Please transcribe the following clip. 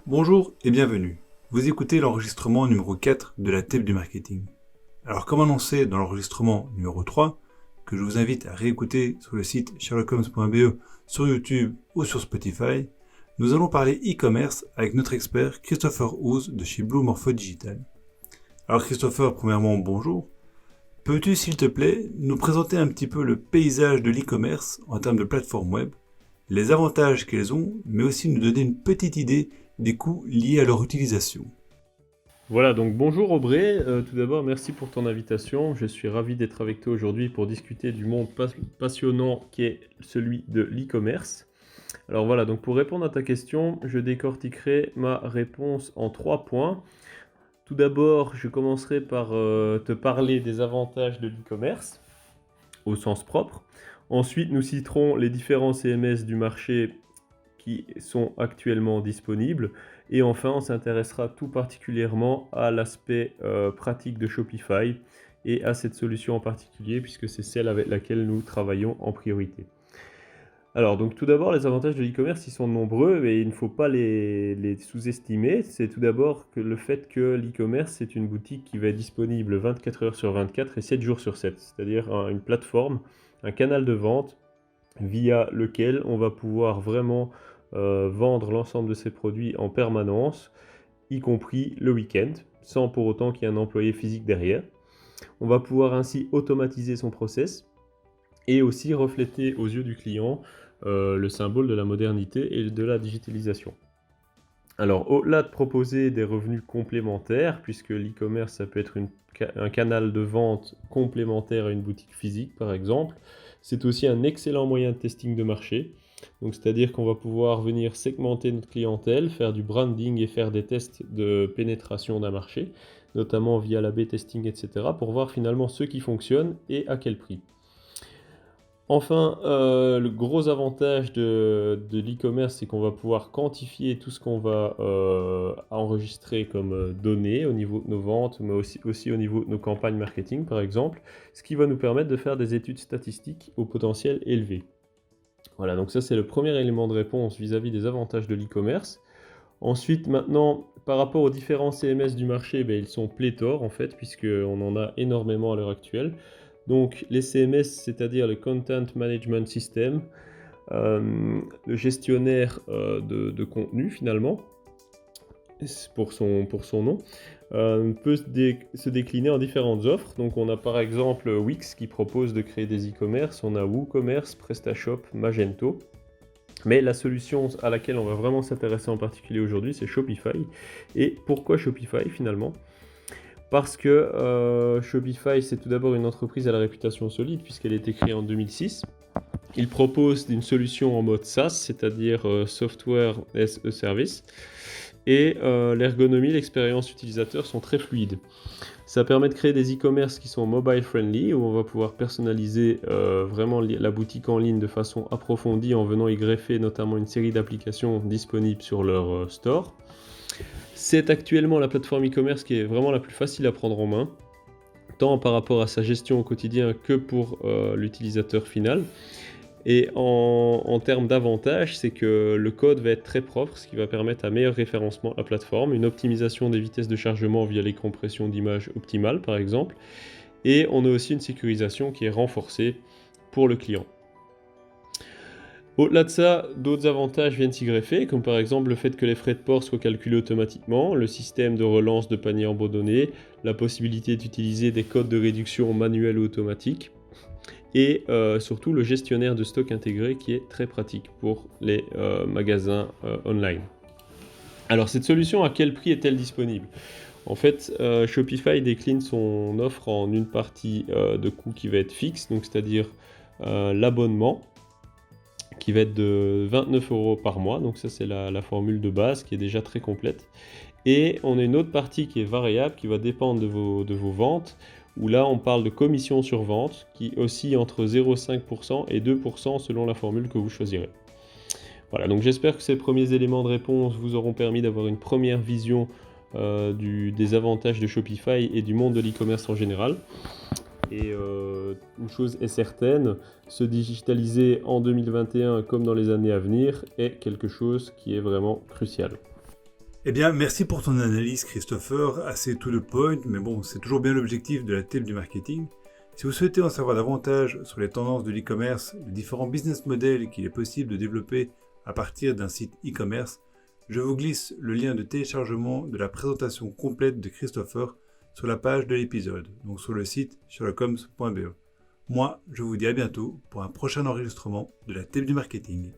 Bonjour et bienvenue. Vous écoutez l'enregistrement numéro 4 de la TEP du marketing. Alors comme annoncé dans l'enregistrement numéro 3, que je vous invite à réécouter sur le site sherlockholmes.be, sur YouTube ou sur Spotify, nous allons parler e-commerce avec notre expert Christopher House de chez Blue Morpho Digital. Alors Christopher, premièrement bonjour. Peux-tu s'il te plaît nous présenter un petit peu le paysage de l'e-commerce en termes de plateforme web, les avantages qu'elles ont, mais aussi nous donner une petite idée des coûts liés à leur utilisation. Voilà, donc bonjour Aubrey, tout d'abord merci pour ton invitation, je suis ravi d'être avec toi aujourd'hui pour discuter du monde passionnant qui est celui de l'e-commerce. Alors voilà, donc pour répondre à ta question, je décortiquerai ma réponse en 3 points. Tout d'abord, je commencerai par te parler des avantages de l'e-commerce, au sens propre. Ensuite, nous citerons les différents CMS du marché qui sont actuellement disponibles. Et enfin, on s'intéressera tout particulièrement à l'aspect pratique de Shopify et à cette solution en particulier, puisque c'est celle avec laquelle nous travaillons en priorité. Alors, donc tout d'abord, les avantages de l'e-commerce, ils sont nombreux, mais il ne faut pas les sous-estimer. C'est tout d'abord que le fait que l'e-commerce, c'est une boutique qui va être disponible 24 heures sur 24 et 7 jours sur 7, c'est-à-dire une plateforme, un canal de vente via lequel on va pouvoir vraiment vendre l'ensemble de ses produits en permanence, y compris le week-end, sans pour autant qu'il y ait un employé physique derrière. On va pouvoir ainsi automatiser son process et aussi refléter aux yeux du client le symbole de la modernité et de la digitalisation. Alors, au-delà de proposer des revenus complémentaires, puisque l'e-commerce, ça peut être un canal de vente complémentaire à une boutique physique, par exemple, c'est aussi un excellent moyen de testing de marché. Donc, c'est-à-dire qu'on va pouvoir venir segmenter notre clientèle, faire du branding et faire des tests de pénétration d'un marché, notamment via l'A/B testing, etc., pour voir finalement ce qui fonctionne et à quel prix. Enfin, le gros avantage de l'e-commerce, c'est qu'on va pouvoir quantifier tout ce qu'on va enregistrer comme données au niveau de nos ventes, mais aussi au niveau de nos campagnes marketing, par exemple, ce qui va nous permettre de faire des études statistiques au potentiel élevé. Voilà, donc ça c'est le premier élément de réponse vis-à-vis des avantages de l'e-commerce. Ensuite, maintenant, par rapport aux différents CMS du marché, ils sont pléthores en fait, puisqu'on en a énormément à l'heure actuelle. Donc les CMS, c'est-à-dire le Content Management System, le gestionnaire de contenu finalement, pour son nom, peut se décliner en différentes offres. Donc on a par exemple Wix qui propose de créer des e-commerce, on a WooCommerce, PrestaShop, Magento. Mais la solution à laquelle on va vraiment s'intéresser en particulier aujourd'hui, c'est Shopify. Et pourquoi Shopify finalement ? Parce que Shopify, c'est tout d'abord une entreprise à la réputation solide, puisqu'elle a été créée en 2006. Il propose une solution en mode SaaS, c'est-à-dire Software as a Service. Et l'ergonomie, l'expérience utilisateur sont très fluides. Ça permet de créer des e-commerce qui sont mobile friendly, où on va pouvoir personnaliser vraiment la boutique en ligne de façon approfondie en venant y greffer notamment une série d'applications disponibles sur leur store. C'est actuellement la plateforme e-commerce qui est vraiment la plus facile à prendre en main, tant par rapport à sa gestion au quotidien que pour l'utilisateur final. Et en termes d'avantages, c'est que le code va être très propre, ce qui va permettre un meilleur référencement à la plateforme, une optimisation des vitesses de chargement via les compressions d'images optimales par exemple, et on a aussi une sécurisation qui est renforcée pour le client. Au-delà de ça, d'autres avantages viennent s'y greffer, comme par exemple le fait que les frais de port soient calculés automatiquement, le système de relance de panier abandonné, la possibilité d'utiliser des codes de réduction manuels ou automatiques, et surtout le gestionnaire de stock intégré qui est très pratique pour les magasins online. Alors cette solution, à quel prix est-elle disponible ? En fait, Shopify décline son offre en une partie de coût qui va être fixe, donc c'est-à-dire l'abonnement, qui va être de 29 € par mois, donc ça c'est la formule de base qui est déjà très complète. Et on a une autre partie qui est variable, qui va dépendre de vos ventes, où là on parle de commission sur vente, qui oscille entre 0,5% et 2% selon la formule que vous choisirez. Voilà, donc j'espère que ces premiers éléments de réponse vous auront permis d'avoir une première vision des avantages de Shopify et du monde de l'e-commerce en général. Et une chose est certaine, se digitaliser en 2021 comme dans les années à venir est quelque chose qui est vraiment crucial. Eh bien, merci pour ton analyse, Christopher, assez to the point, mais bon, c'est toujours bien l'objectif de la table du marketing. Si vous souhaitez en savoir davantage sur les tendances de l'e-commerce, les différents business models qu'il est possible de développer à partir d'un site e-commerce, je vous glisse le lien de téléchargement de la présentation complète de Christopher sur la page de l'épisode, donc sur le site sherlockholmes.be. Moi, je vous dis à bientôt pour un prochain enregistrement de la table du marketing.